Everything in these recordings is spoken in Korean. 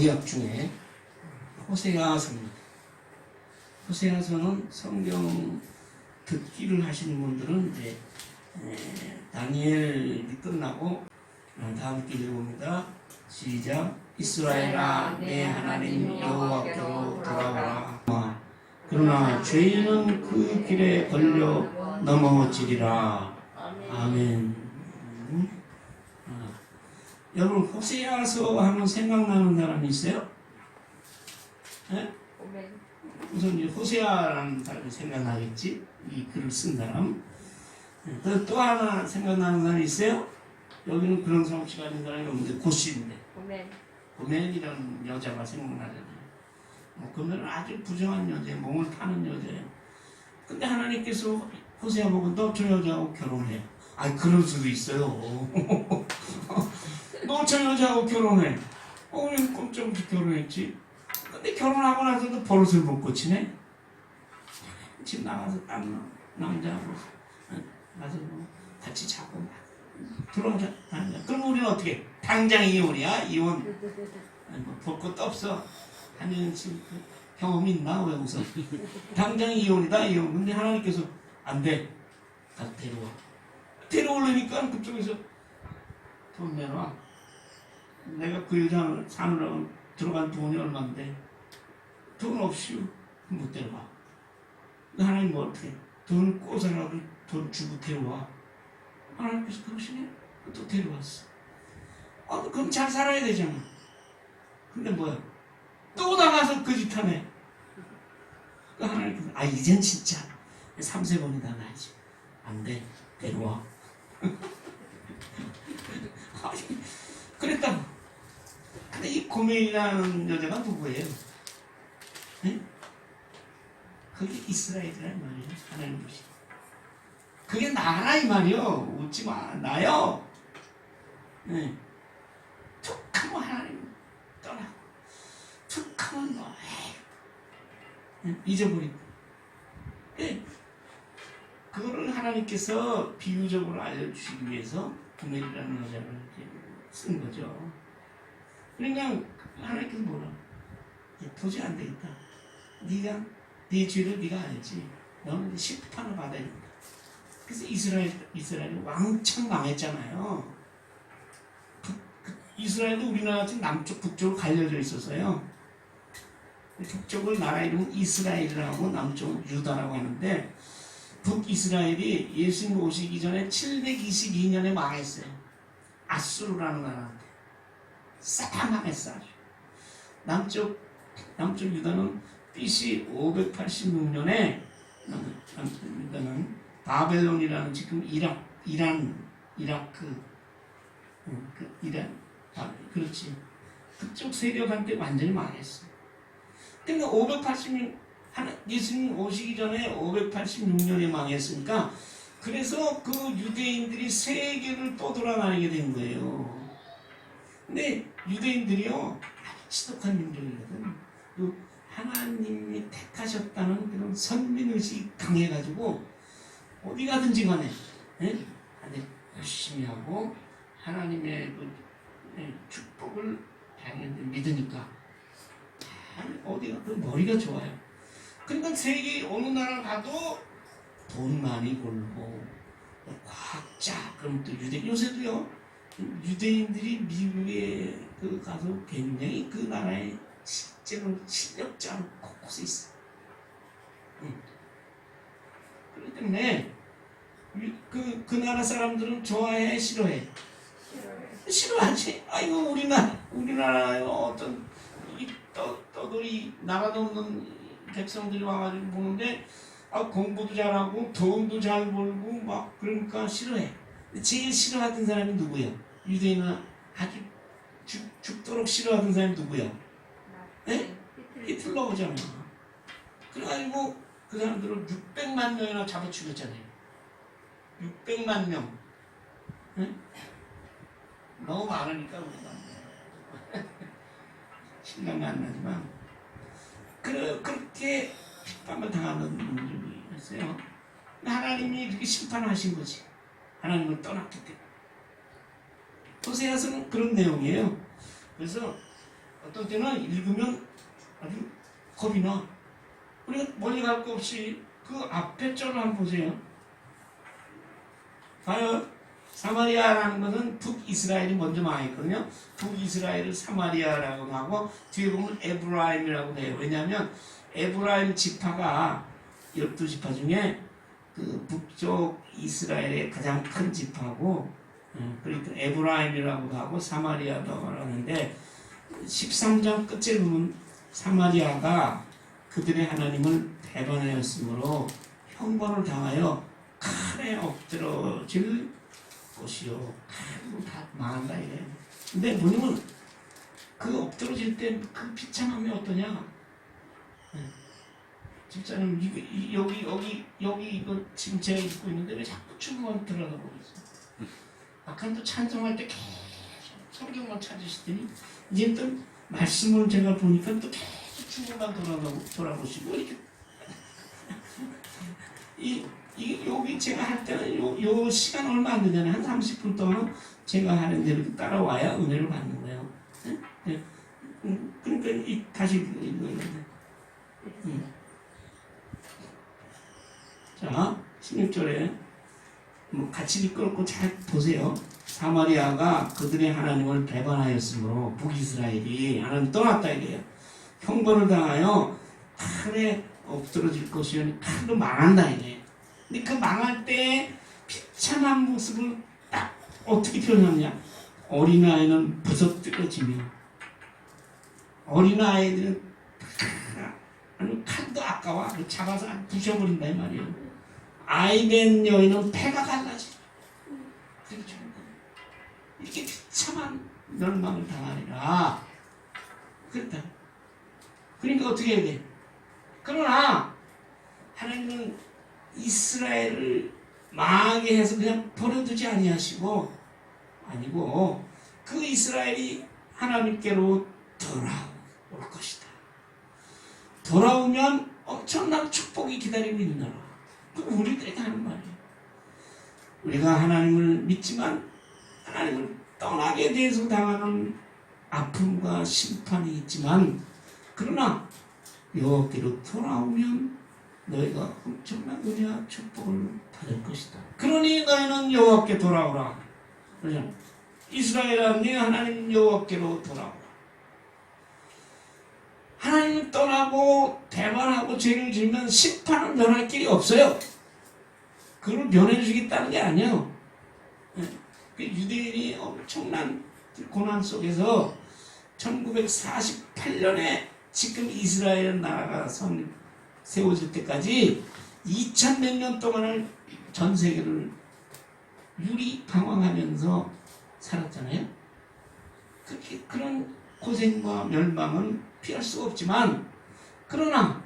구약 중에 호세아서입니다. 호세아서는 성경 듣기를 하시는 분들은 이제 다니엘이 끝나고 다음 길 읽어봅니다. 시작. 이스라엘아 내 하나님 여호와께로 돌아오라. 그러나 죄인은 그 길에 걸려 넘어지리라. 아멘. 여러분 호세아서 하면 생각나는 사람이 있어요? 네? 우선 호세아라는 사람이 생각나겠지? 이 글을 쓴 사람. 또 하나 생각나는 사람이 있어요? 여기는 그런 성취가 있는 사람이 없는데 고시인데 고멜이라는 여자가 생각나잖아요. 고멜은 아주 부정한 여자예요. 몸을 파는 여자예요. 근데 하나님께서 호세아 보고 너 저 여자하고 결혼해. 아니 그럴 수도 있어요. 너 저 여자하고 결혼해. 우리는 꼼짝없이 결혼했지. 근데 결혼하고 나서도 버릇을 못 고치네. 집 나가서 딴 남자하고 가서 뭐 같이 자고 들어오자. 그럼 우리는 어떻게? 당장 이혼이야? 이혼? 뭐 볼 것도 없어. 하는 경험이 있나? 왜 웃어? 당장 이혼이다 이혼. 근데 하나님께서 안 돼. 가서 데려와. 데려오려니까 그쪽에서 돈 내놔. 내가 그 여자 사느라고 들어간 돈이 얼마인데 돈 없이 못 데려와. 하나님 뭐 어떻게? 돈을 꼬사라도 돈 주고 데려와. 하나님께서 그러시네? 또 데려왔어. 그럼 잘 살아야 되잖아. 근데 뭐야? 또 나가서 그 짓 하네. 하나님께서 이젠 진짜 3세번이나 나야지. 안 돼. 데려와. 그랬다고. 근데 이 고멜이라는 여자가 누구예요? 네? 그게 이스라엘이란 말이에요. 하나님 보시. 그게 나라 이 말이요. 웃지 마. 나요. 네. 툭하면 하나님 떠나고 툭하면 뭐 잊어버리고. 네. 그거를 하나님께서 비유적으로 알려주시기 위해서 고멜이라는 여자를 이렇게 쓴 거죠. 그러니까 하나님께서 뭐라? 도저히 안 되겠다. 네가 네 죄를 네가 알지. 너는 심판을 받아야 된다. 그래서 이스라엘이 왕창 망했잖아요. 이스라엘도 우리나라 같은 남쪽 북쪽으로 갈려져 있었어요. 북쪽을 나라 이름은 이스라엘이라고 남쪽은 유다라고 하는데 북이스라엘이 예수님 오시기 전에 722년에 망했어요. 아수르라는 나라한테 싹 망했어. 남쪽 유다는 BC 586년에 유다는 바벨론이라는 지금 이라크 그렇지. 그쪽 세력한테 완전히 망했어. 그러니까 586년 예수님 오시기 전에 586년에 망했으니까 그래서 그 유대인들이 세계를 떠돌아다니게 된 거예요. 근데 유대인들이요 아주 지독한 민족이거든. 하나님이 택하셨다는 그런 선민의식이 강해가지고 어디 가든지 간에 열심히 하고 하나님의 축복을 믿으니까 어디 가든 머리가 좋아요. 그러니까 세계 어느 나라 가도 돈 많이 벌고 과학자 그럼 또 요새도요 유대인들이 미국에 가서 굉장히 그 나라의 실제로 실력자로 곳곳에 있어. 그렇기 때문에 그 나라 사람들은 좋아해 싫어해? 싫어하지. 아이고 우리나라에 어떤 떠돌이 나라도 없는 백성들이 와가지고 보는데 공부도 잘하고 돈도 잘 벌고 막 그러니까 싫어해. 제일 싫어하던 사람이 누구야? 유대인은 아주 죽도록 싫어하던 사람이 누구야? 네? 히틀러잖아. 그래가지고 그 사람들을 600만 명이나 잡아 죽였잖아요. 600만 명. 네? 너무 많으니까 우리가 생각이 안 나지만 그렇게 핍박을 당하는 분들이 있어요. 하나님이 이렇게 심판하신 거지. 하나님을 떠났기 때문에. 호세아서는 그런 내용이에요. 그래서 어떤 때는 읽으면 아주 겁이 나. 우리가 멀리 갈 거 없이 그 앞에 절을 한번 보세요. 봐요. 사마리아라는 것은 북이스라엘이 먼저 망했거든요. 북이스라엘을 사마리아라고 하고 뒤에 보면 에브라임이라고 돼요. 왜냐하면 에브라임 지파가 12지파 중에 그 북쪽 이스라엘의 가장 큰 지파고, 그러니까 에브라임이라고 하고 사마리아도 하는데 13장 끝에 보면 사마리아가 그들의 하나님을 배반하였으므로 형벌을 당하여 칼에 엎드러질 것이요. 다 망한다 이래. 근데 뭐냐면 그 엎드러질 때 그 비참함이 어떠냐? 집사님 여기 이거 지금 제가 입고 있는데 왜 자꾸 춤만 들어가고 있어? 아까도 찬송할 때 계속 성경만 찾으시더니 이제 또 말씀을 제가 보니까 또 계속 춤만 돌아보시고 이렇게 여기 제가 할 때는 요 시간 얼마 안 되잖아요. 한 30분 동안 제가 하는 대로 따라와야 은혜를 받는 거예요. 네? 그러니까 다시 읽어야 자, 16절에 같이 읽고 잘 보세요. 사마리아가 그들의 하나님을 배반하였으므로 북이스라엘이 하나님 떠났다 이래요. 형벌을 당하여 칼에 엎드러질 것이니 칼로 망한다 이래요. 근데 그 망할 때 비참한 모습을 딱 어떻게 표현하냐? 어린아이는 부서뜨려지며 어린아이들은 칼도 아까워 잡아서 부셔버린다 이 말이에요. 아이된 여인은 폐가 갈라져. 그렇죠. 이렇게 비참한 멸망을 당하리라. 그렇다. 그러니까 어떻게 해야 돼? 그러나 하나님은 이스라엘을 망하게 해서 그냥 버려두지 아니하시고 아니고 그 이스라엘이 하나님께로 돌아올 것이다. 돌아오면 엄청난 축복이 기다리고 있는 나라. 우리들에게 하는 말이에요. 우리가 하나님을 믿지만 하나님을 떠나게 돼서 당하는 아픔과 심판이 있지만 그러나 여호와께로 돌아오면 너희가 엄청난 은혜와 축복을 받을 것이다. 그러니 너희는 여호와께 돌아오라. 그죠? 이스라엘아 네 하나님 여호와께로 돌아오라. 하나님을 떠나고 배반하고 죄를 지으면 심판을 면할 길이 없어요. 그걸 면해 주겠다는 게 아니에요. 유대인이 엄청난 고난 속에서 1948년에 지금 이스라엘 나라가 세워질 때까지 2000몇 년 동안을 전 세계를 유리방황하면서 살았잖아요. 그런 고생과 멸망은 피할 수가 없지만 그러나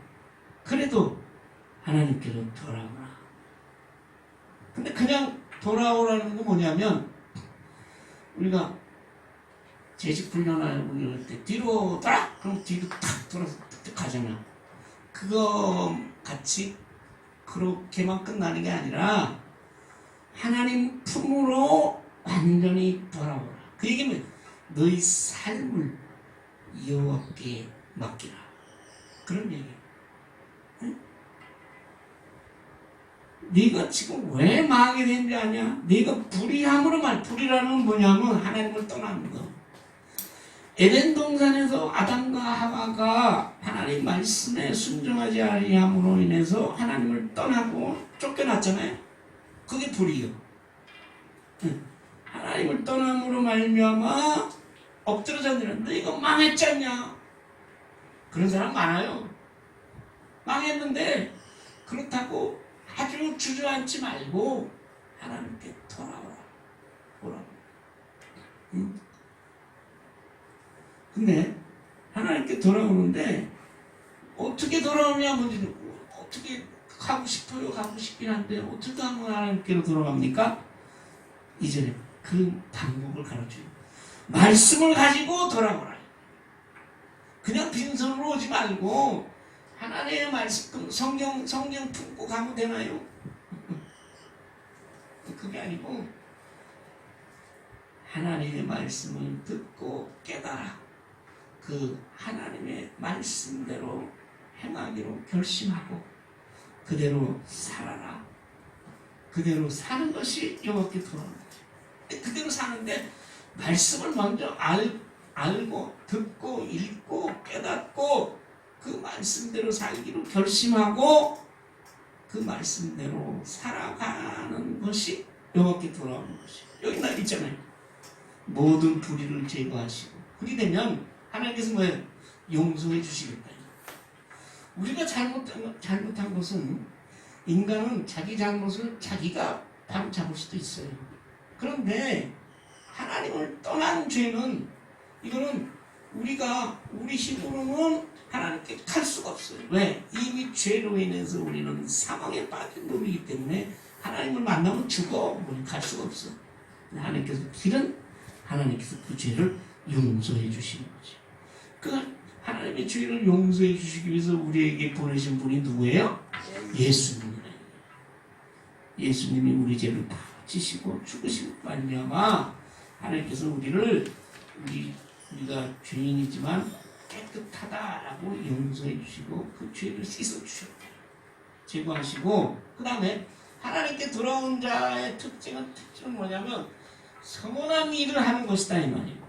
그래도 하나님께로 돌아오라. 근데 그냥 돌아오라는 건 뭐냐면 우리가 재직 훈련하고 이럴 때 뒤로 돌아! 그럼 뒤로 탁 돌아서 탁 가잖아. 그거 같이 그렇게만 끝나는 게 아니라 하나님 품으로 완전히 돌아오라. 그 얘기는 너희 삶을 여호와께 맡기라. 그런 얘기예요. 응? 네가 지금 왜 망하게 된지 아냐? 네가 불의함으로만, 불의라는 건 뭐냐면 하나님을 떠나는 거. 에덴 동산에서 아담과 하와가 하나님 말씀에 순종하지 아니함으로 인해서 하나님을 떠나고 쫓겨났잖아요. 그게 불의요. 하나님을 떠남으로 말미암아 엎드러졌는데 이거 망했지 않냐? 그런 사람 많아요. 망했는데 그렇다고 아주 주저앉지 말고 하나님께 돌아오라. 오라. 근데 하나님께 돌아오는데 어떻게 돌아오냐 문제는 어떻게 가고 싶어요? 가고 싶긴 한데 어떻게 하면 하나님께로 돌아갑니까? 이전에 그 방법을 가르쳐요. 말씀을 가지고 돌아오라. 그냥 빈손으로 오지 말고 하나님의 말씀, 성경 품고 가면 되나요? 그게 아니고 하나님의 말씀을 듣고 깨달아. 그 하나님의 말씀대로 행하기로 결심하고 그대로 살아라. 그대로 사는 것이 여호와께 돌아오는 거예요. 그대로 사는데 말씀을 먼저 알고 듣고 읽고 깨닫고 그 말씀대로 살기로 결심하고 그 말씀대로 살아가는 것이 여호와께 돌아오는 것이. 여기 나 있잖아요. 모든 불의를 제거하시고 그리 되면 하나님께서 뭐예요? 용서해 주시겠다. 우리가 잘못한 것은 인간은 자기 잘못을 자기가 바로 잡을 수도 있어요. 그런데 하나님을 떠난 죄는 이거는 우리 힘으로는 하나님께 갈 수가 없어요. 왜? 이미 죄로 인해서 우리는 사망에 빠진 놈이기 때문에 하나님을 만나면 죽어. 우리 갈 수가 없어. 하나님께서 하나님께서 그 죄를 용서해 주시는 거죠. 그 하나님의 죄를 용서해 주시기 위해서 우리에게 보내신 분이 누구예요? 예수님이에요. 예수님이 우리 죄를 다 지시고 죽으시고 말미암아 하나님께서 우리가 죄인이지만 깨끗하다라고 용서해 주시고 그 죄를 씻어 주셨대요. 제거하시고 그 다음에 하나님께 돌아온 자의 특징은 뭐냐면 선한 일을 하는 것이다 이 말이에요.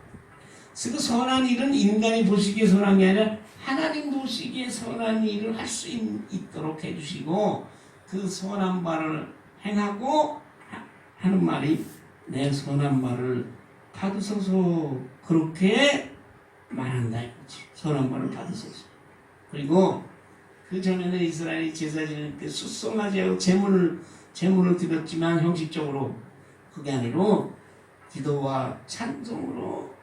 그 선한 일은 인간이 보시기에 선한 게 아니라 하나님 보시기에 선한 일을 할 수 있도록 해주시고 그 선한 말을 행하고 하는 말이 내 선한 말을 받으소서 그렇게 말한다 이거지. 선한 말을 받으소서. 그리고 그 전에는 이스라엘이 제사 지낼 때 숫송하지 않고 제물을 드렸지만 형식적으로 그게 아니고 기도와 찬송으로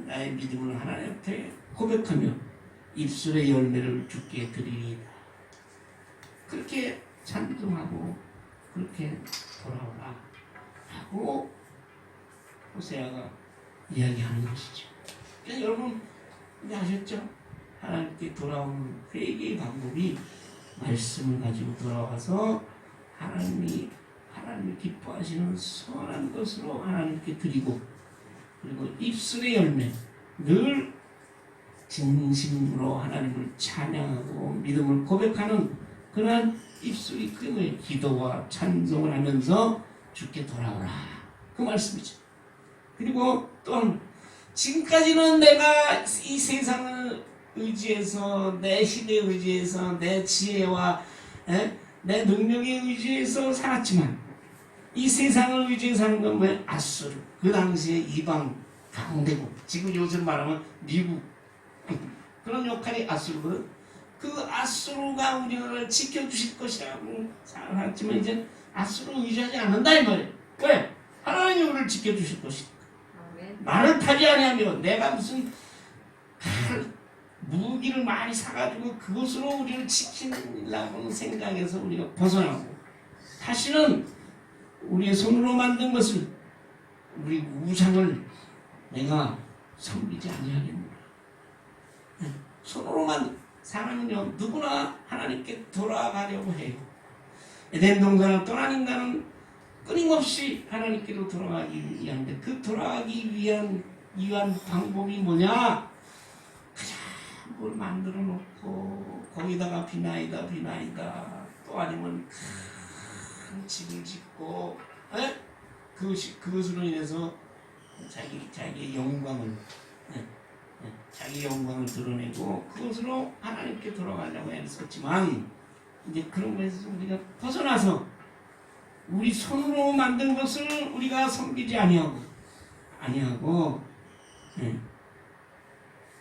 나의 믿음을 하나님 앞에 고백하며 입술의 열매를 주께 드리리이다. 그렇게 찬송하고 그렇게 돌아오라 하고 호세아가 이야기하는 것이죠. 그러니까 여러분 이제 아셨죠? 하나님께 돌아오는 회개의 방법이 말씀을 가지고 돌아와서 하나님이 기뻐하시는 선한 것으로 하나님께 드리고 그리고 입술의 열매 늘 진심으로 하나님을 찬양하고 믿음을 고백하는 그러한 입술이 끄는 기도와 찬송을 하면서 주께 돌아오라 그 말씀이죠. 그리고 또 지금까지는 내가 이 세상을 의지해서 내 힘에 의지해서 내 지혜와 내 능력에 의지해서 살았지만 이 세상을 의지해서 사는 건 뭐예요? 아수르. 그 당시에 이방 강대국. 지금 요즘 말하면 미국. 그런 역할이 아수르거든. 그 아수르가 우리나라를 지켜주실 것이라고 살았지만 이제 아수르 의지하지 않는다 이 말이에요. 왜? 하나님이 우리를 지켜주실 것이니까. 나를 타지 아니하며 내가 무슨 무기를 많이 사가지고 그것으로 우리를 지키려고 생각해서 우리가 벗어나고 다시는 우리의 손으로 만든 것을 우리 우상을 내가 섬기지 아니하겠노라. 손으로 만든 사람은요 누구나 하나님께 돌아가려고 해요. 에덴 동산을 떠난 인간은 끊임없이 하나님께로 돌아가기 위한데 그 돌아가기 위한 방법이 뭐냐? 그냥 뭘 만들어 놓고 거기다가 비나이다 또 아니면 큰 집을 짓고 그것으로 인해서 자기의 영광을 자기 영광을 드러내고 그것으로 하나님께 돌아가려고 했었지만 이제 그런 것에서 우리가 벗어나서 우리 손으로 만든 것을 우리가 섬기지 아니하고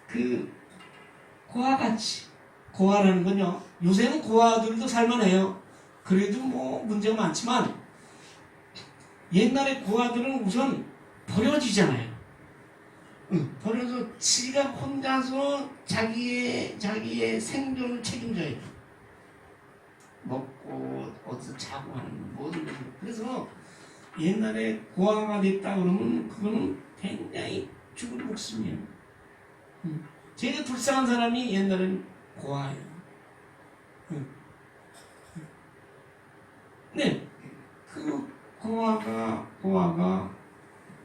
그 고아 같이 고아라는 건요 요새는 고아들도 살만해요. 그래도 뭐 문제가 많지만 옛날에 고아들은 우선 버려지잖아요. 버려서 지가 혼자서 자기의 생존을 책임져야 돼요. 먹고 어디서 자고 하는 모든 것을. 그래서 옛날에 고아가 됐다 그러면 그거는 굉장히 죽을 목숨이에요. 제일 불쌍한 사람이 옛날엔 고아예요. 네, 그 고아가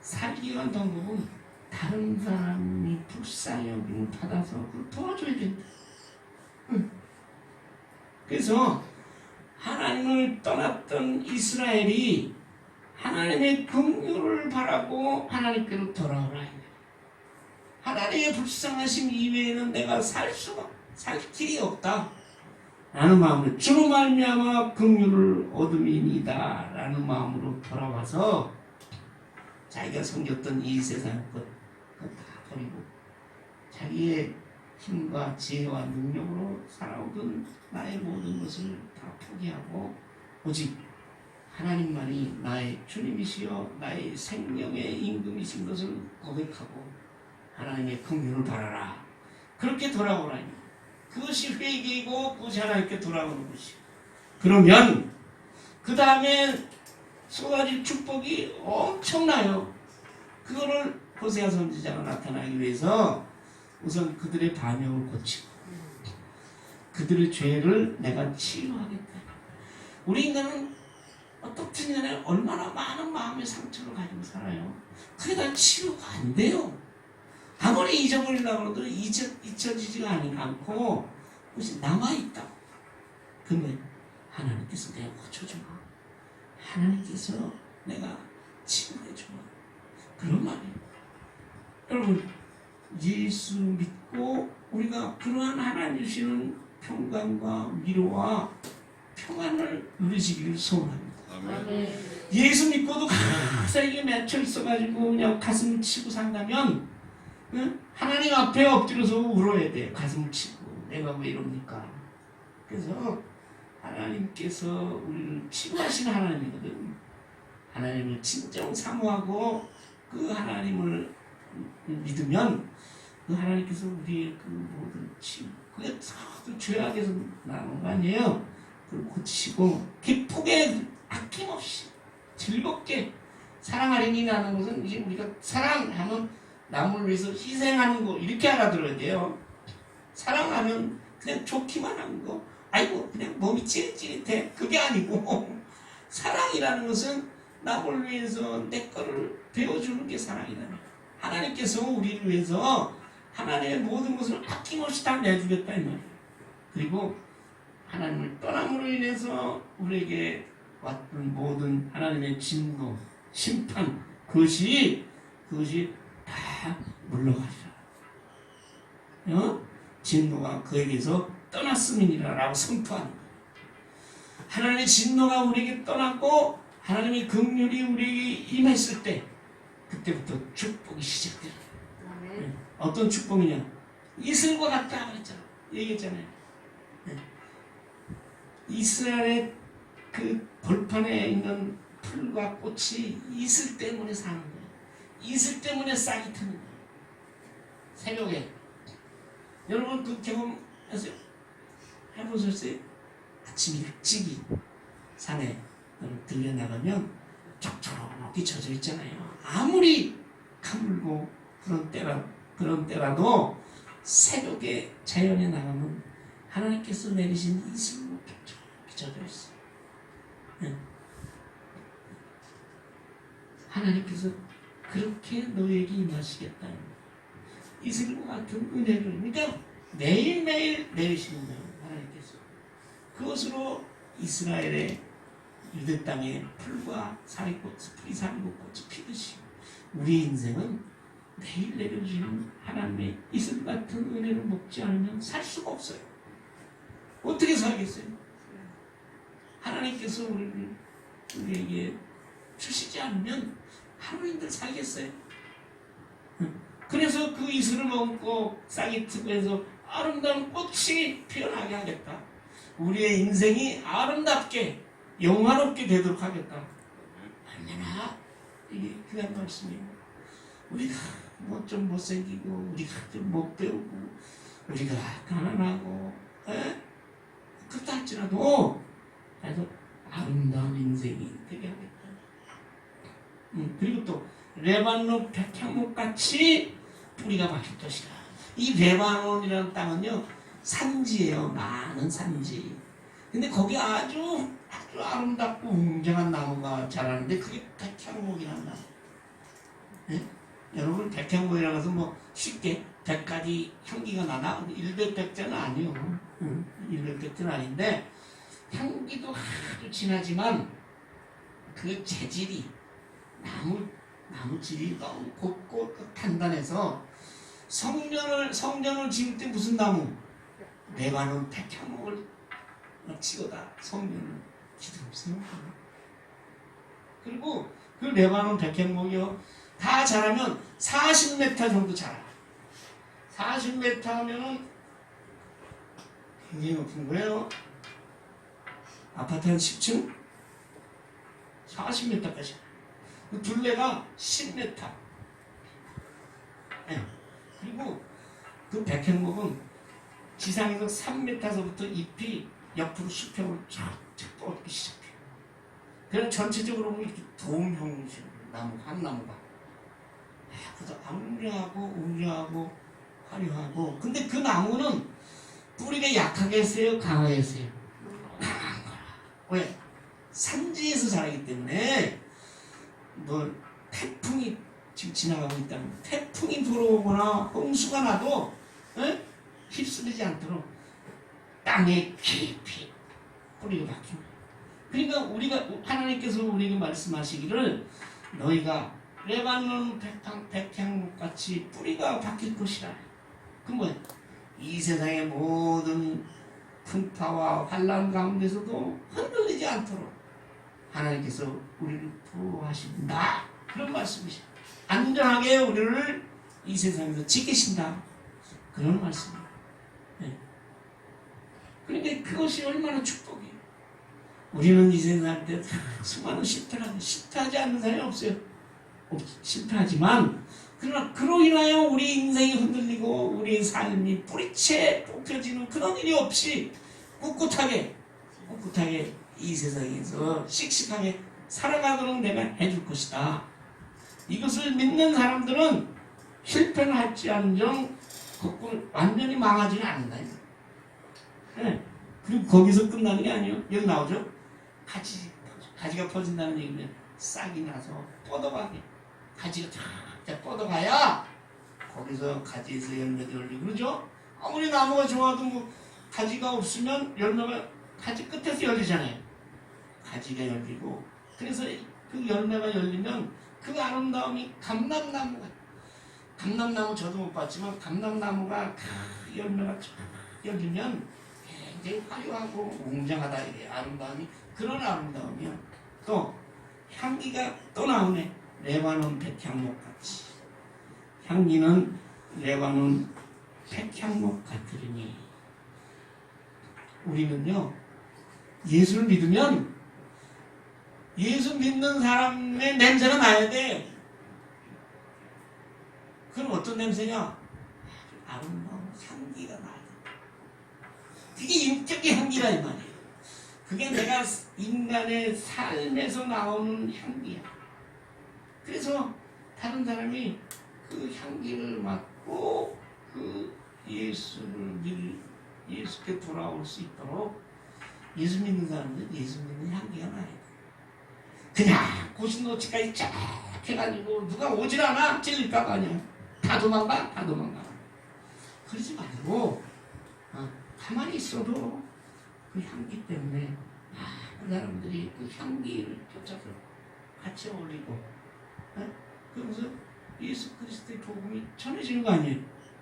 살기 위한 방법은 다른 사람이 불쌍히 여김을 받아서 그걸 도와줘야 된다. 그래서 하나님을 떠났던 이스라엘이 하나님의 긍휼을 바라고 하나님께로 돌아오라. 하나님의 불쌍하심 이외에는 내가 살 길이 없다 라는 마음으로 주로 말미암아 긍휼을 얻음이니이다 라는 마음으로 돌아와서 자기가 섬겼던 이 세상 것 다 버리고 자기의 힘과 지혜와 능력으로 살아오던 나의 모든 것을 다 포기하고 오직 하나님만이 나의 주님이시여 나의 생명의 임금이신 것을 고백하고 하나님의 긍휼을 바라라. 그렇게 돌아오라니. 그것이 회개이고 그것이 하나님께 돌아오는 것이고. 그러면 그 다음에 쏟아질 축복이 엄청나요. 그거를 호세아 선지자가 나타나기 위해서 우선 그들의 반역을 고치고 그들의 죄를 내가 치유하겠다. 우리 인간은 어떻든 간에 얼마나 많은 마음의 상처를 가지고 살아요. 그게 다 치유가 안 돼요. 아무리 잊어버리려고 해도 잊혀지지가 않고 그것이 남아있다. 근데 하나님께서 내가 고쳐주마. 하나님께서 내가 치유해주마. 그런 말이에요. 여러분 예수 믿고 우리가 그러한 하나님 주시는 평강과 위로와 평안을 누리시기를 소원합니다. 아멘. 예수 믿고도 항상 이게 맺혀 있어가지고 그냥 가슴을 치고 산다면 하나님 앞에 엎드려서 울어야 돼. 가슴을 치고 내가 왜 이럽니까? 그래서 하나님께서 우리를 치유하시는 하나님이거든. 하나님을 진정 사모하고 그 하나님을 믿으면 그 하나님께서 우리의 그 모든 치유 그게 다 죄악에서 나온 거 아니에요. 그걸 고치시고 기쁘게 아낌없이 즐겁게 사랑하리니 나는 것은 이제 우리가 사랑하면 남을 위해서 희생하는 거 이렇게 알아들어야 돼요. 사랑하면 그냥 좋기만 하는 거 아이고 그냥 몸이 찌릿찌릿해 그게 아니고 사랑이라는 것은 남을 위해서 내 거를 배워주는 게 사랑이다. 하나님께서 우리를 위해서 하나님의 모든 것을 아낌없이 다 내주겠다 이 말이에요. 그리고 하나님을 떠남으로 인해서 우리에게 왔던 모든 하나님의 진노, 심판 그것이 다 물러가리라. 진노가 그에게서 떠났음이니라 라고 선포하는 거예요. 하나님의 진노가 우리에게 떠났고 하나님의 긍휼이 우리에게 임했을 때 그때부터 축복이 시작돼요. 어떤 축복이냐? 이슬과 같다 그랬잖아. 얘기했잖아요. 이스라엘의 그 벌판에 있는 풀과 꽃이 이슬 때문에 사는 거예요. 이슬 때문에 싹이 트는 거예요. 새벽에 여러분 그 경험하세요? 해보셨어요? 아침 일찍이 산에 들려나가면 촉촉하게 젖어 있잖아요. 아무리 가물고 그런 때라도 새벽에 자연에 나가면 하나님께서 내리신 이슬로 촉촉하게 젖어 있어요. 하나님께서 그렇게 너에게 임하시겠다. 이슬과 같은 은혜를 그러니까 매일매일 내리시는 거예요. 하나님께서 그것으로 이스라엘의 유대 땅에 풀과 풀이 사리고 꽃이 피듯이 우리 인생은 매일 내려주시는 하나님의 이슬 같은 은혜를 먹지 않으면 살 수가 없어요. 어떻게 살겠어요? 하나님께서 우리에게 주시지 않으면 하루인들 살겠어요? 그래서 그 이슬을 먹고 싹이 트고 해서 아름다운 꽃이 피어나게 하겠다. 우리의 인생이 아름답게 영화롭게 되도록 하겠다. 얼마나 이게 귀한 말씀이에요. 우리가 뭐 좀 못생기고 우리가 좀 못 배우고 우리가 가난하고 그렇다 할지라도 그래서 아름다운 인생이 되게 하겠다. 그리고 또 레바논 백향목같이 뿌리가 박힐 것이다. 이 레바논이라는 땅은요 산지예요. 많은 산지. 근데 거기 아주 아름답고 웅장한 나무가 자라는데 그게 백향목이라는 나무. 네? 여러분 백향목이라 해서 뭐 쉽게 100가지 향기가 나나? 일백백자는 아니요. 일백백자는 아닌데 향기도 아주 진하지만 그 재질이 나무 질이 너무 곱고 단단해서 성전을 지을 때 무슨 나무? 레바논 백향목을 치고다 성전을 지었어요. 그리고 그 레바논 백향목이요 다 자라면 40m 정도 자라요. 40m 하면은 굉장히 높은 거예요. 아파트 한 10층? 40m까지. 그 둘레가 10m. 네. 그리고 그 백향목은 지상에서 3m서부터 잎이 옆으로 수평을 쫙 뻗기 시작해요. 그래서 전체적으로 보면 이렇게 도움형식 나무, 한 나무가. 그래서 웅장하고 화려하고. 근데 그 나무는 뿌리가 약하게 했어요, 강하게 했어요? 강한 거라. 왜? 산지에서 자라기 때문에 뭐 태풍이 지금 지나가고 있다면 태풍이 불어오거나 홍수가 나도 휩쓸리지 않도록 땅에 깊이 뿌리가 박힌 거예요. 그러니까 하나님께서 우리에게 말씀하시기를 너희가 레바논 백향목같이 뿌리가 박힐 것이라. 그 뭐야? 이 세상의 모든 풍파와 환난 가운데서도 흔들리지 않도록 하나님께서 우리를 보호하신다. 그런 말씀이죠. 안전하게 우리를 이 세상에서 지키신다. 그런 말씀이에요. 네. 그러니까 그것이 얼마나 축복이에요. 우리는 이 세상 살 때 수많은 실패하지 않는 사람이 없어요. 실패하지만 그러나 그로 인하여 우리 인생이 흔들리고 우리 삶이 뿌리채 뽑혀지는 그런 일이 없이 꿋꿋하게 이 세상에서 씩씩하게 살아가도록 내가 해줄 것이다. 이것을 믿는 사람들은 실패를 할지언정 거꾸로 완전히 망하지는 않는다. 네. 그리고 거기서 끝나는 게 아니에요. 여기 나오죠. 가지가 퍼진다는 얘기는 싹이 나서 뻗어가게. 가지가 쫙 뻗어가야 거기서 가지에서 열매도 열리고 그러죠. 아무리 나무가 좋아도 뭐 가지가 없으면 열매가 가지 끝에서 열리잖아요. 가지가 열리고 그래서 그 열매가 열리면 그 아름다움이 감람나무 저도 못 봤지만 감람나무가 열매가 쫙 열리면 굉장히 화려하고 웅장하다. 이게 아름다움이 그런 아름다움이요. 또 향기가 또 나오네. 레바논 백향목 같이 향기는 레바논 백향목 같으리니. 우리는요 예수를 믿으면 예수 믿는 사람의 냄새가 나야 돼. 그럼 어떤 냄새냐? 아름다운 향기가 나야 돼. 그게 인격의 향기라 이 말이에요. 그게 내가 인간의 삶에서 나오는 향기야. 그래서 다른 사람이 그 향기를 맡고 그 예수께 돌아올 수 있도록 예수 믿는 사람들은 예수 믿는 향기가 나야 돼. 그냥 고슴도치까지 쫙 해가지고 누가 오질 않아? 찔릴까봐 아니야. 다 도망가? 그러지 말고 가만히 있어도 그 향기 때문에 그 사람들이 그 향기를 쫓아서 같이 어울리고 그러면서 예수 그리스도의 복음이 전해지는 거 아니에요.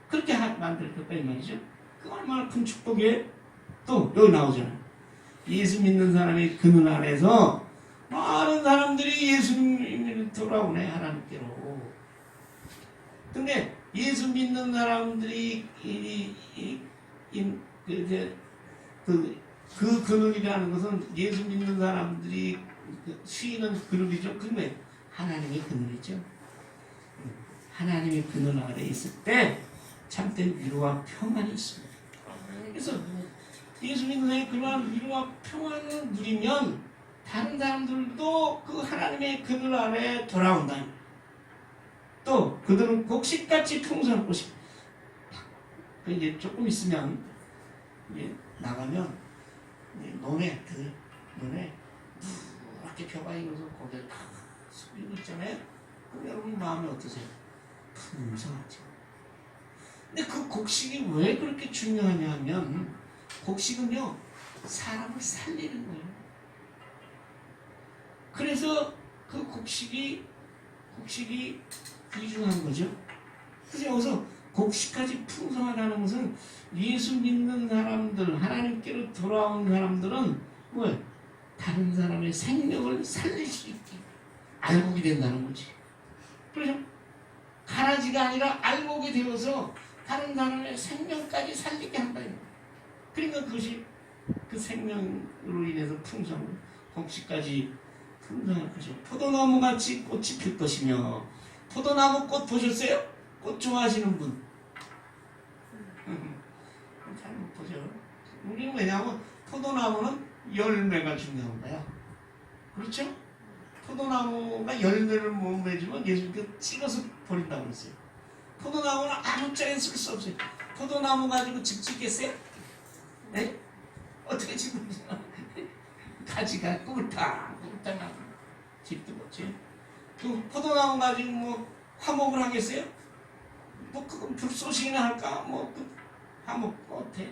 그렇게 만들었다 이 말이죠. 그 얼마나 큰 축복이에요. 또 여기 나오잖아요. 예수 믿는 사람이 그 눈 안에서 많은 사람들이 예수님을 돌아오네 하나님께로. 근데 예수 믿는 사람들이 그 그늘이라는 것은 예수 믿는 사람들이 쉬는 그늘이죠. 그게 하나님의 그늘이죠. 하나님의 그늘 아래 있을 때 참된 위로와 평안이 있습니다. 그래서 예수 믿는 사람이 그러한 위로와 평안을 누리면 다른 사람들도 그 하나님의 그늘 아래 돌아온다. 또 그들은 곡식같이 풍성할 것입니다. 이제 조금 있으면 이제 나가면 논에 이렇게 벼가 익어서 거기에 다 숙이고 있잖아요. 그럼 여러분 마음이 어떠세요? 풍성하죠. 근데 그 곡식이 왜 그렇게 중요하냐 하면 곡식은요 사람을 살리는 거예요. 그래서 그 곡식이 귀중한 거죠. 그래서 여기서 곡식까지 풍성하다는 것은 예수 믿는 사람들, 하나님께로 돌아온 사람들은 왜? 다른 사람의 생명을 살릴 수 있게 알곡이 된다는 거지. 그래서 가라지가 아니라 알곡이 되어서 다른 사람의 생명까지 살리게 한다는 거예요. 그러니까 그것이 그 생명으로 인해서 곡식까지 풍성할 것이요. 포도나무같이 꽃이 필 것이며. 포도나무 꽃 보셨어요? 꽃 좋아하시는 분? 잘 못 보죠. 우리는 왜냐하면 포도나무는 열매가 중요한 거야. 그렇죠? 포도나무가 열매를 못 맺으면 예수님께서 찍어서 버린다고 그랬어요. 포도나무는 아무짝에 쓸 수 없어요. 포도나무 가지고 집 짓겠어요? 네? 어떻게 짓겠어요? 가지가 꿀탕 나무 집도 못지. 그 포도나무 가지고 뭐 화목을 하겠어요? 뭐 그건 불쏘시기나 할까? 뭐 그 화목 어때?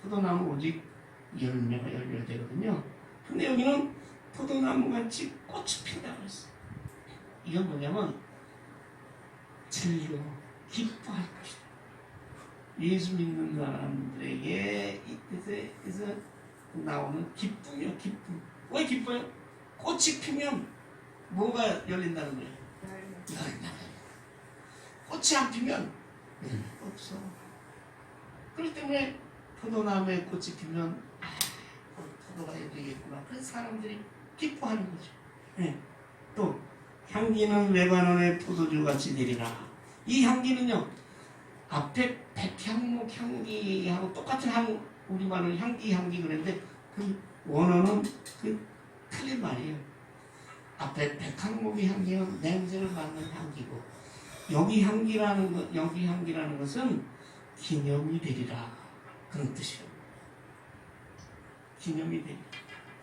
포도나무 오직 열매가 열려야 되거든요. 근데 여기는 포도나무같이 꽃이 핀다고 했어. 이건 뭐냐면 즐거워 기뻐할 것이다. 예수 믿는 사람들에게 이 뜻에서 나오는 기쁨이요. 기쁨. 왜 기뻐요? 꽃이 피면 뭐가 열린다는 거예요? 열매. 꽃이 안 피면 없어. 그렇기 때문에 포도나무에 꽃이 피면 포도가 열리겠구나. 그래서 사람들이 기뻐하는 거죠. 네. 또 향기는 레바논의 포도주같이 되리라. 이 향기는요 앞에 백향목 향기하고 똑같은 우리말은 향기 그랬는데 그 원어는 그 틀린 말이에요. 앞에 백향목의 향기는 냄새를 맡는 향기고 여기 향기라는 것은 기념이 되리라 그런 뜻이에요. 기념이 되리라.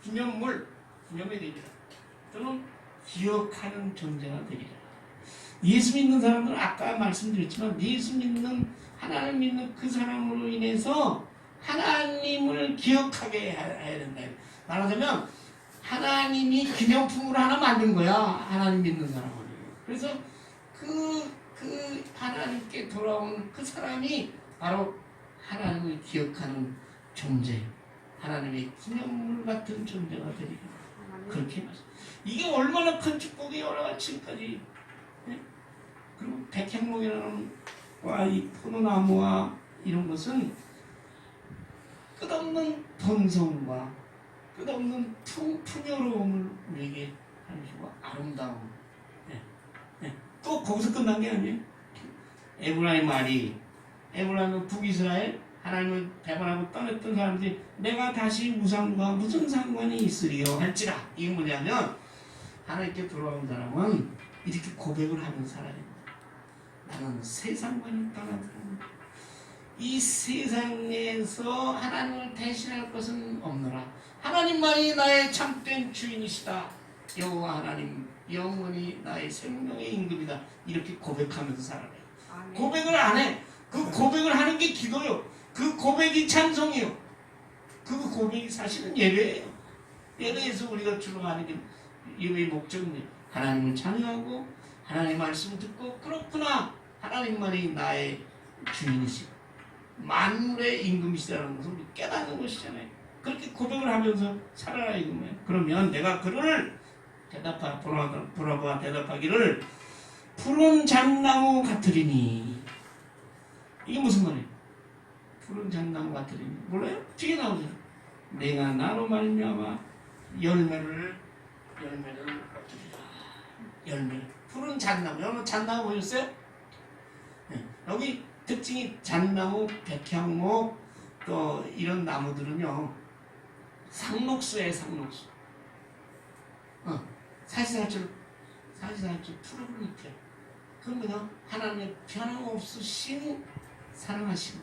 기념이 되리라. 또는 기억하는 존재가 되리라. 예수 믿는 사람들은 아까 말씀드렸지만 예수 믿는 하나님 믿는 그 사람으로 인해서 하나님을 기억하게 해야 된다. 말하자면 하나님이 기념품으로 하나 만든 거야. 하나님 믿는 사람을. 그래서 그 하나님께 돌아온 그 사람이 바로 하나님을 기억하는 존재, 하나님의 기념물 같은 존재가 되리라. 그렇게 말씀. 이게 얼마나 큰 축복이에요. 얼마나 지금까지. 네? 그리고 백향목이라는 이 포도나무와 이런 것은 끝없는 본성과 끝없는 풍요로움을 우리에게 하시고 아름다움. 네. 네. 또 거기서 끝난 게 아니에요. 에브라임 말이 에브라임은 북이스라엘 하나님을 배반하고 떠났던 사람들이 내가 다시 우상과 무슨 상관이 있으리요 할지라. 이게 뭐냐면 하나님께 돌아온 사람은 이렇게 고백을 하는 사람입니다. 나는 세상과는 떠난 사람입니다. 이 세상에서 하나님을 대신할 것은 없노라. 하나님만이 나의 참된 주인이시다. 여호와 하나님 영원히 나의 생명의 임금이다. 이렇게 고백하면서 살아요. 고백을 안 해. 그 고백을 하는 게 기도요. 그 고백이 찬송이요. 그 고백이 사실은 예배예요. 예배에서 우리가 주로 하는 게 예배의 목적은 하나님을 찬양하고 하나님의 말씀을 듣고 그렇구나. 하나님만이 나의 주인이시고 만물의 임금이시라는 것을 우리 깨닫는 것이잖아요. 그렇게 고백을 하면서 살아라 이거예요. 그러면 내가 그를 보라보아 대답하기를 푸른 잣나무 같으리니. 이게 무슨 말이에요? 푸른 잣나무 같으리니. 몰라요? 뒤에 나오죠. 내가 나로 말미암아 열매를 얻으리라. 열매. 푸른 잣나무. 여러분 잣나무 보셨어요? 네. 여기 특징이 잣나무, 백향목 또 이런 나무들은요 상록수예요. 상록수. 사시사철 푸르른 잎이야. 그러면 하나님의 변함없으신 사랑하심,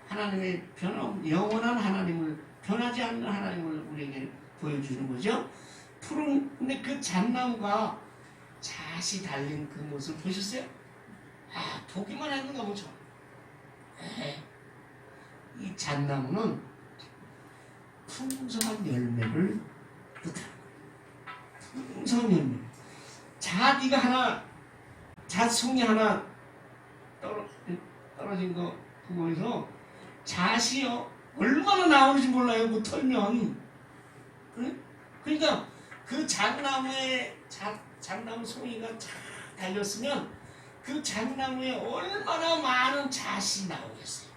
하나님의 영원한 하나님을, 변하지 않는 하나님을 우리에게 보여주는 거죠. 근데 그 잣나무가 잣이 달린 그 모습 보셨어요? 보기만 해도 너무 좋아. 이 잣나무는 풍성한 열매를 뜻하는 거야. 풍성한 열매. 잣이가 하나, 잣송이 하나 떨어진 거 그거에서 잣이요 얼마나 나오는지 몰라요. 그 털면. 그래? 그러니까 그 잣나무에 잣나무 송이가 쫙 달렸으면 그 잣나무에 얼마나 많은 잣이 나오겠어요.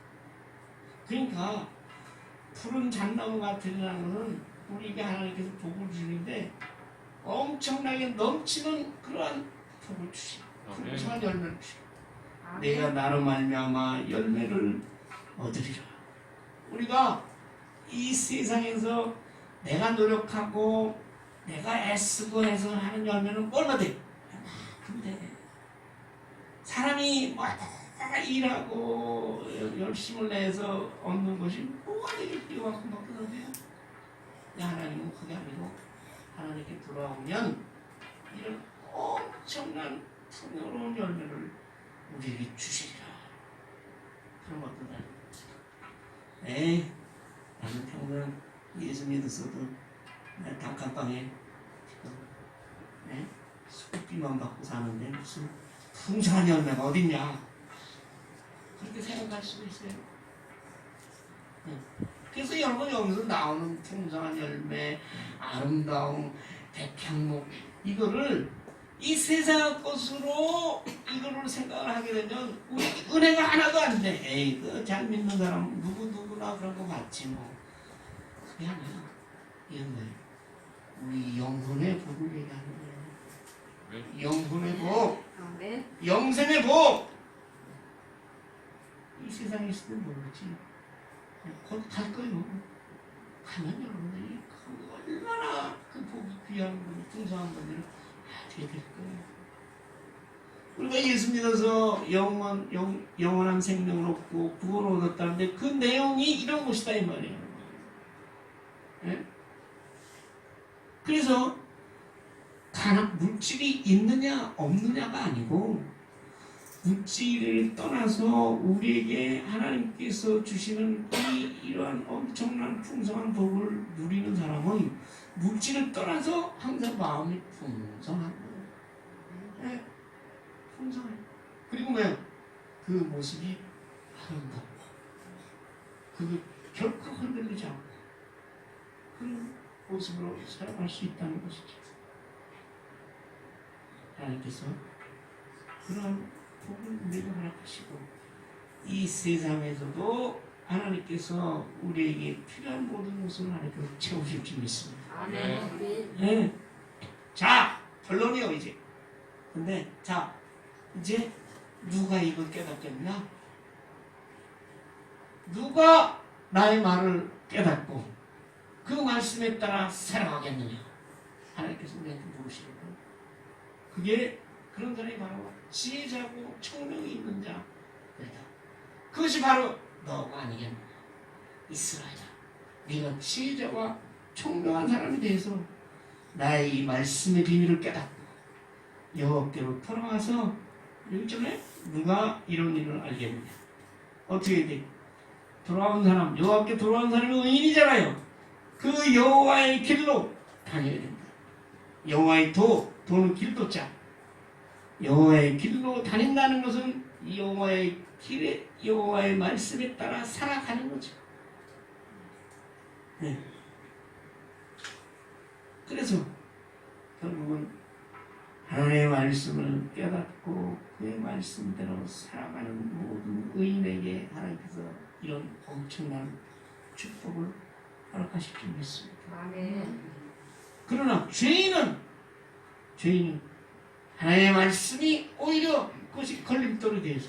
그러니까 푸른 잣나무 같으라는 것은 우리에게 하나님께서 복을 주시는데 엄청나게 넘치는 그러한 복을 주시고 풍성한 열매를 주시고 내가 나로 말미암아 열매를 얻으리라. 우리가 이 세상에서 내가 노력하고 내가 애쓰고 해서 하는 열매는 얼마 돼? 근데 사람이 일하고 열심을 내서 얻는 것이 뭐가 되게 필요하고 먹거든요. 하나님은 그게 아니고 하나님께 돌아오면 이런 엄청난 풍요로운 열매를 우리에게 주시리라. 그런 것도 나는 평생 예수 믿었어도 단칸방에 수급비만 받고 사는데 무슨 풍성한 열매가 어딨냐 그렇게 생각할 수도 있어요. 그래서 여러분 여기서 나오는 풍성한 열매, 아름다운 백향목 이거를 이 세상 것으로 이거를 생각을 하게 되면 우리 은혜가 하나도 안 돼. 에이 그 잘 믿는 사람 누구나 그런 거 맞지 뭐. 그게 아니야. 이런 거예요. 우리 영혼의 복을 얘기하는 거예요. 영혼의 복, 영생의 복. 이 세상에 있을 때 모르지. 곧 갈 거예요. 가면 여러분들이 얼마나 그 복이 귀한 분, 풍성한 분들을 알게 될 거예요. 우리가 예수 믿어서 영원한 생명을 얻고 구원을 얻었다는데 그 내용이 이런 것이다 이 말이에요. 네? 그래서 물질이 있느냐 없느냐가 아니고 물질을 떠나서 우리에게 하나님께서 주시는 이러한 엄청난 풍성한 복을 누리는 사람은 물질을 떠나서 항상 마음이 풍성한 거예요. 네? 풍성해요. 그리고 그 모습이 아름답고 그 결코 흔들리지 않고 그런 모습으로 살아갈 수 있다는 것이죠. 하나님께서 그런 복을 우리에게 허락하시고 이 세상에서도 하나님께서 우리에게 필요한 모든 것을 하나님께서 채우실 줄 믿습니다. 아멘. 네. 자, 결론이요 이제. 근데 자 이제 누가 이걸 깨닫겠냐? 누가 나의 말을 깨닫고 그 말씀에 따라 살아가겠느냐? 하나님께서 우리한테 물으시는 거예요. 그게 그런 사람이 바로 지혜자고 총명이 있는 자. 그것이 바로 너가 아니겠느냐? 이스라엘아, 네가 지혜자와 총명한 사람이 돼서 나의 이 말씀의 비밀을 깨닫고 여호와께로 돌아와서 1절에 누가 이런 일을 알겠느냐? 어떻게 돼? 돌아온 사람, 여호와께 돌아온 사람이 의인이잖아요. 그 여호와의 길로 다녀야 된다. 여호와의 도는 길도자. 여호와의 길로 다닌다는 것은 여호와의 길에 여호와의 말씀에 따라 살아가는 거죠. 네. 그래서 결국은 하나님의 말씀을 깨닫고 그의 말씀대로 살아가는 모든 의인에게 하나님께서 이런 엄청난 축복을 허락하실 줄 믿습니다. 아멘. 그러나 죄인은 하나님의 말씀이 오히려 그것이 걸림돌이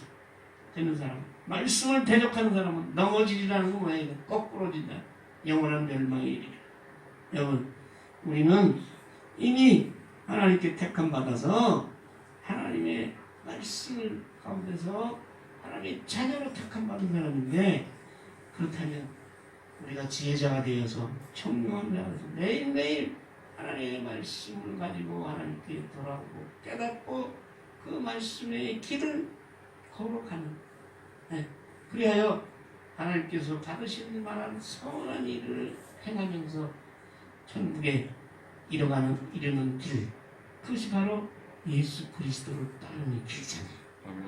되는 사람, 말씀을 대적하는 사람은 넘어지리라는 건 왜 거꾸로진다. 영원한 멸망에 이르리라. 여러분, 우리는 이미 하나님께 택함 받아서 하나님의 말씀을 가운데서 하나님의 자녀로 택함 받은 사람인데, 그렇다면 우리가 지혜자가 되어서 청명한 자가 되어서 매일매일 하나님의 말씀을 가지고 하나님께 돌아오고 깨닫고 그 말씀의 길을 거룩하는 그리하여 하나님께서 받으시는 말하는 선한 일을 행하면서 천국에 이르는 길, 그것이 바로 예수 그리스도를 따르는 길이잖아요.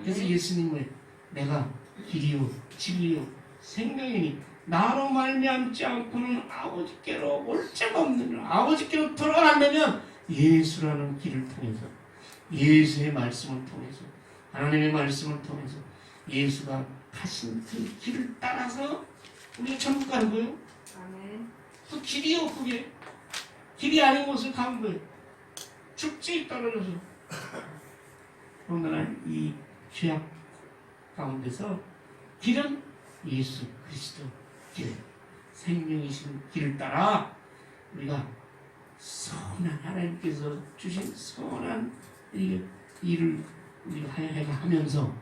그래서 예수님을 내가 길이요 진리요 생명이니 나로 말미암지 않고는 아버지께로 올 자가 없느니라. 아버지께로 돌아가려면 예수라는 길을 통해서, 예수의 말씀을 통해서, 하나님의 말씀을 통해서 예수가 가신 그 길을 따라서 우리가 천국 가는 거예요. 아멘. 그 길이요, 그게 길이 아닌 곳을 가는 거예요. 축지에 떨어져서. 오늘날 이 죄악 가운데서 길은 예수 그리스도 길, 생명이신 길을 따라 우리가 선한 하나님께서 주신 선한 일을 우리가 하면서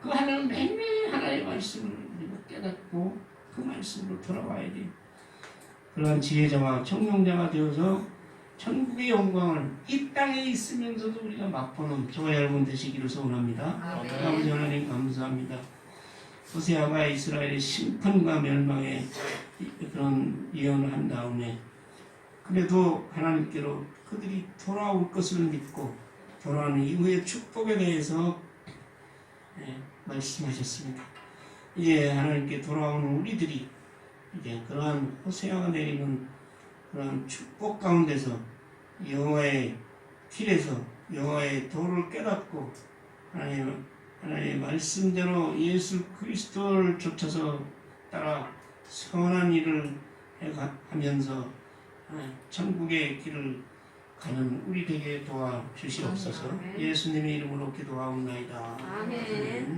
그 하나님 매일매일 하나님의 말씀을 우리가 깨닫고 그 말씀으로 돌아와야 돼요. 그러한 지혜자와 청룡자가 되어서 천국의 영광을 이 땅에 있으면서도 우리가 맛보는 저와 여러분 되시기를 소원합니다. 아버지 하나님 감사합니다. 호세아가 이스라엘의 심판과 멸망의 그런 예언을 한 다음에 그래도 하나님께로 그들이 돌아올 것을 믿고 돌아오는 이후의 축복에 대해서 말씀하셨습니다. 이제 하나님께 돌아오는 우리들이 이제 그러한 호세아가 내리는 그러한 축복 가운데서 여호와의 길에서 여호와의 도를 깨닫고 하나님의 말씀대로 예수 그리스도를 쫓아서 따라 선한 일을 하면서 천국의 길을 가는 우리 되게 도와주시옵소서. 예수님의 이름으로 기도하옵나이다. 아멘.